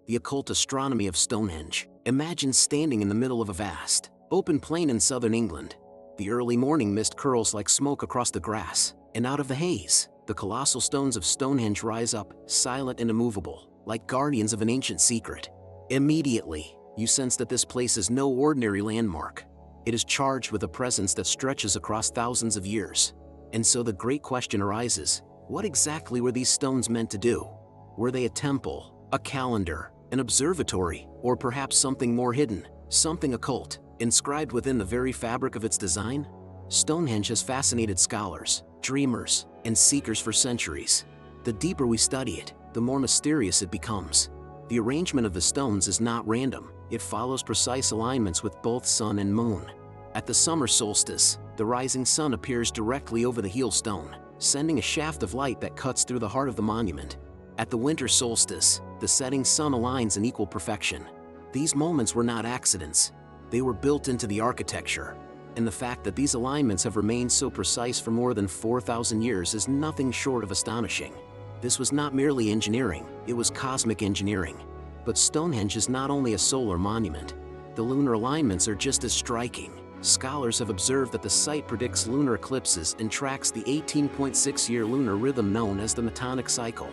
the occult astronomy of Stonehenge. Imagine standing in the middle of a vast, open plain in southern England. The early morning mist curls like smoke across the grass, and out of the haze, the colossal stones of Stonehenge rise up, silent and immovable, like guardians of an ancient secret. Immediately, you sense that this place is no ordinary landmark. It is charged with a presence that stretches across thousands of years. And so the great question arises, what exactly were these stones meant to do? Were they a temple, a calendar, an observatory, or perhaps something more hidden, something occult, inscribed within the very fabric of its design? Stonehenge has fascinated scholars, dreamers, and seekers for centuries. The deeper we study it, the more mysterious it becomes. The arrangement of the stones is not random, it follows precise alignments with both sun and moon. At the summer solstice, the rising sun appears directly over the heel stone, sending a shaft of light that cuts through the heart of the monument. At the winter solstice, the setting sun aligns in equal perfection. These moments were not accidents. They were built into the architecture. And the fact that these alignments have remained so precise for more than 4,000 years is nothing short of astonishing. This was not merely engineering, it was cosmic engineering. But Stonehenge is not only a solar monument. The lunar alignments are just as striking. Scholars have observed that the site predicts lunar eclipses and tracks the 18.6-year lunar rhythm known as the Metonic cycle.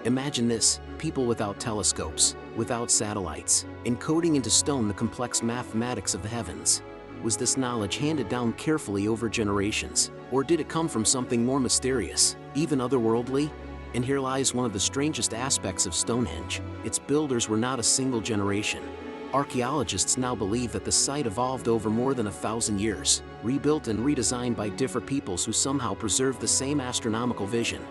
Imagine this, people without telescopes, without satellites, encoding into stone the complex mathematics of the heavens. Was this knowledge handed down carefully over generations, or did it come from something more mysterious, even otherworldly? And here lies one of the strangest aspects of Stonehenge. Its builders were not a single generation. Archaeologists now believe that the site evolved over more than 1,000 years, rebuilt and redesigned by different peoples who somehow preserved the same astronomical vision.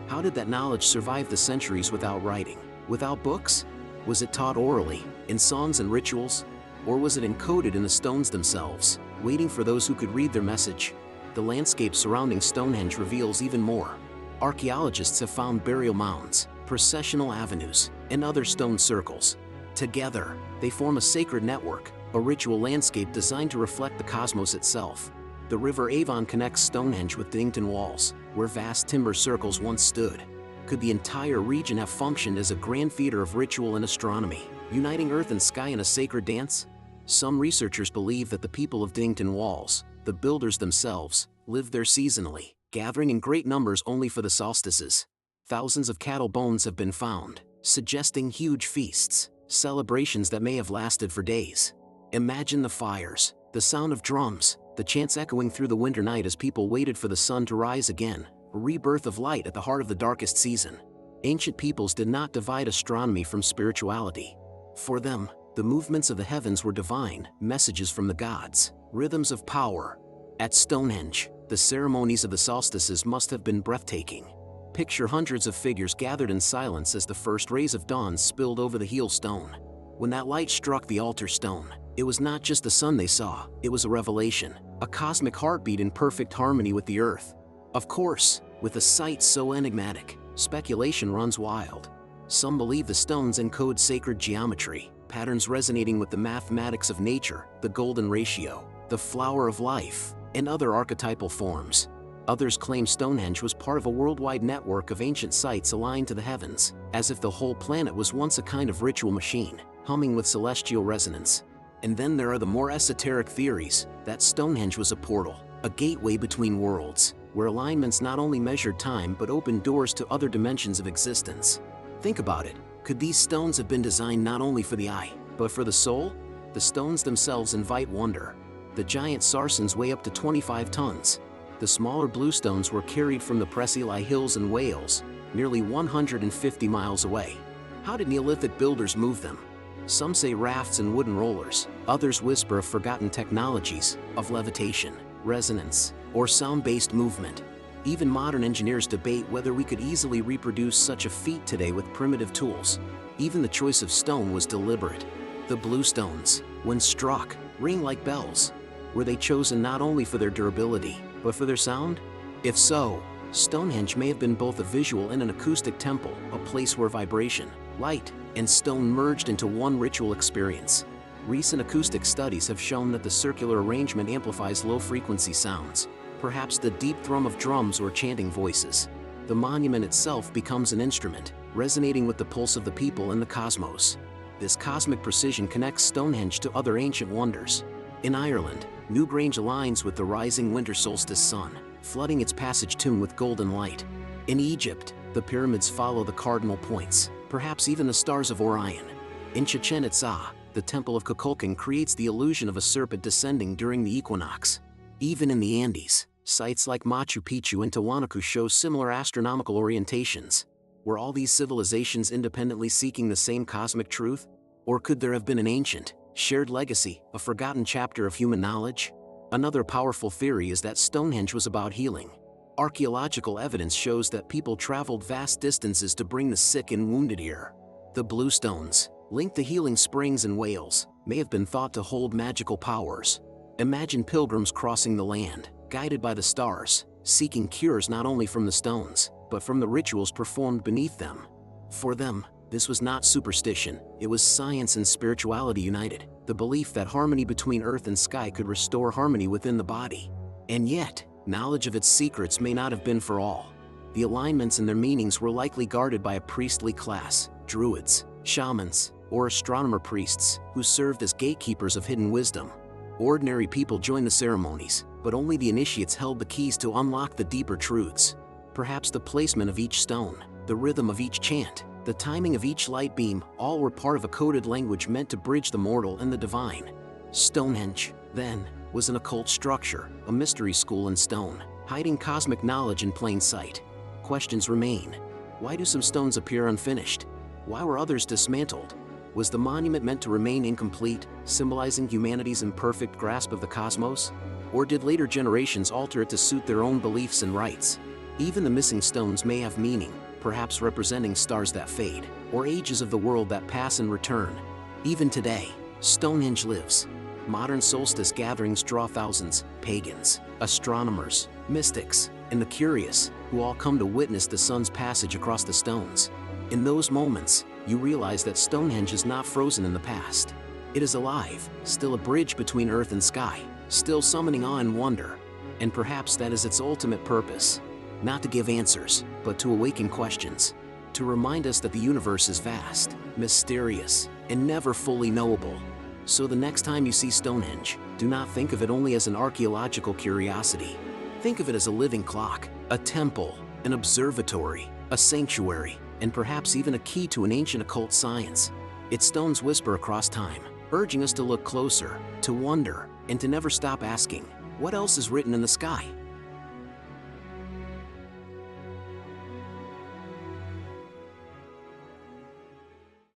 How did that knowledge survive the centuries without writing, without books? Was it taught orally, in songs and rituals? Or was it encoded in the stones themselves, waiting for those who could read their message? The landscape surrounding Stonehenge reveals even more. Archaeologists have found burial mounds, processional avenues, and other stone circles. Together, they form a sacred network, a ritual landscape designed to reflect the cosmos itself. The river Avon connects Stonehenge with Dinnington Walls, where vast timber circles once stood. Could the entire region have functioned as a grand theater of ritual and astronomy, uniting earth and sky in a sacred dance? Some researchers believe that the people of Dinnington Walls, the builders themselves, lived there seasonally, gathering in great numbers only for the solstices. Thousands of cattle bones have been found, suggesting huge feasts, celebrations that may have lasted for days. Imagine the fires, the sound of drums, the chants echoing through the winter night as people waited for the sun to rise again, a rebirth of light at the heart of the darkest season. Ancient peoples did not divide astronomy from spirituality. For them, the movements of the heavens were divine, messages from the gods, rhythms of power. At Stonehenge, the ceremonies of the solstices must have been breathtaking. Picture hundreds of figures gathered in silence as the first rays of dawn spilled over the heel stone. When that light struck the altar stone, it was not just the sun they saw, it was a revelation, a cosmic heartbeat in perfect harmony with the earth. Of course, with a sight so enigmatic, speculation runs wild. Some believe the stones encode sacred geometry, patterns resonating with the mathematics of nature, the golden ratio, the flower of life, and other archetypal forms. Others claim Stonehenge was part of a worldwide network of ancient sites aligned to the heavens, as if the whole planet was once a kind of ritual machine, humming with celestial resonance. And then there are the more esoteric theories that Stonehenge was a portal, a gateway between worlds, where alignments not only measured time but opened doors to other dimensions of existence. Think about it, could these stones have been designed not only for the eye, but for the soul? The stones themselves invite wonder. The giant sarsens weigh up to 25 tons. The smaller bluestones were carried from the Preseli Hills in Wales, nearly 150 miles away. How did Neolithic builders move them? Some say rafts and wooden rollers, others whisper of forgotten technologies, of levitation, resonance, or sound-based movement. Even modern engineers debate whether we could easily reproduce such a feat today with primitive tools. Even the choice of stone was deliberate. The bluestones, when struck, ring like bells. Were they chosen not only for their durability, but for their sound? If so, Stonehenge may have been both a visual and an acoustic temple, a place where vibration, light, and stone merged into one ritual experience. Recent acoustic studies have shown that the circular arrangement amplifies low-frequency sounds, perhaps the deep thrum of drums or chanting voices. The monument itself becomes an instrument, resonating with the pulse of the people and the cosmos. This cosmic precision connects Stonehenge to other ancient wonders. In Ireland, Newgrange aligns with the rising winter solstice sun, flooding its passage tomb with golden light. In Egypt, the pyramids follow the cardinal points, perhaps even the stars of Orion. In Chichen Itza, the Temple of Kukulkan creates the illusion of a serpent descending during the equinox. Even in the Andes, sites like Machu Picchu and Tiwanaku show similar astronomical orientations. Were all these civilizations independently seeking the same cosmic truth? Or could there have been an ancient, shared legacy, a forgotten chapter of human knowledge? Another powerful theory is that Stonehenge was about healing. Archaeological evidence shows that people traveled vast distances to bring the sick and wounded here. The blue stones, linked to healing springs in Wales, may have been thought to hold magical powers. Imagine pilgrims crossing the land, guided by the stars, seeking cures not only from the stones, but from the rituals performed beneath them. For them, this was not superstition, it was science and spirituality united, the belief that harmony between earth and sky could restore harmony within the body. And yet, knowledge of its secrets may not have been for all. The alignments and their meanings were likely guarded by a priestly class, druids, shamans, or astronomer priests, who served as gatekeepers of hidden wisdom. Ordinary people joined the ceremonies, but only the initiates held the keys to unlock the deeper truths. Perhaps the placement of each stone, the rhythm of each chant, the timing of each light beam, all were part of a coded language meant to bridge the mortal and the divine. Stonehenge, then, was an occult structure, a mystery school in stone, hiding cosmic knowledge in plain sight. Questions remain. Why do some stones appear unfinished? Why were others dismantled? Was the monument meant to remain incomplete, symbolizing humanity's imperfect grasp of the cosmos? Or did later generations alter it to suit their own beliefs and rites? Even the missing stones may have meaning, perhaps representing stars that fade, or ages of the world that pass and return. Even today, Stonehenge lives. Modern solstice gatherings draw thousands, pagans, astronomers, mystics, and the curious, who all come to witness the sun's passage across the stones. In those moments, you realize that Stonehenge is not frozen in the past. It is alive, still a bridge between earth and sky, still summoning awe and wonder. And perhaps that is its ultimate purpose. Not to give answers, but to awaken questions. To remind us that the universe is vast, mysterious, and never fully knowable. So the next time you see Stonehenge, do not think of it only as an archaeological curiosity. Think of it as a living clock, a temple, an observatory, a sanctuary, and perhaps even a key to an ancient occult science. Its stones whisper across time, urging us to look closer, to wonder, and to never stop asking, what else is written in the sky?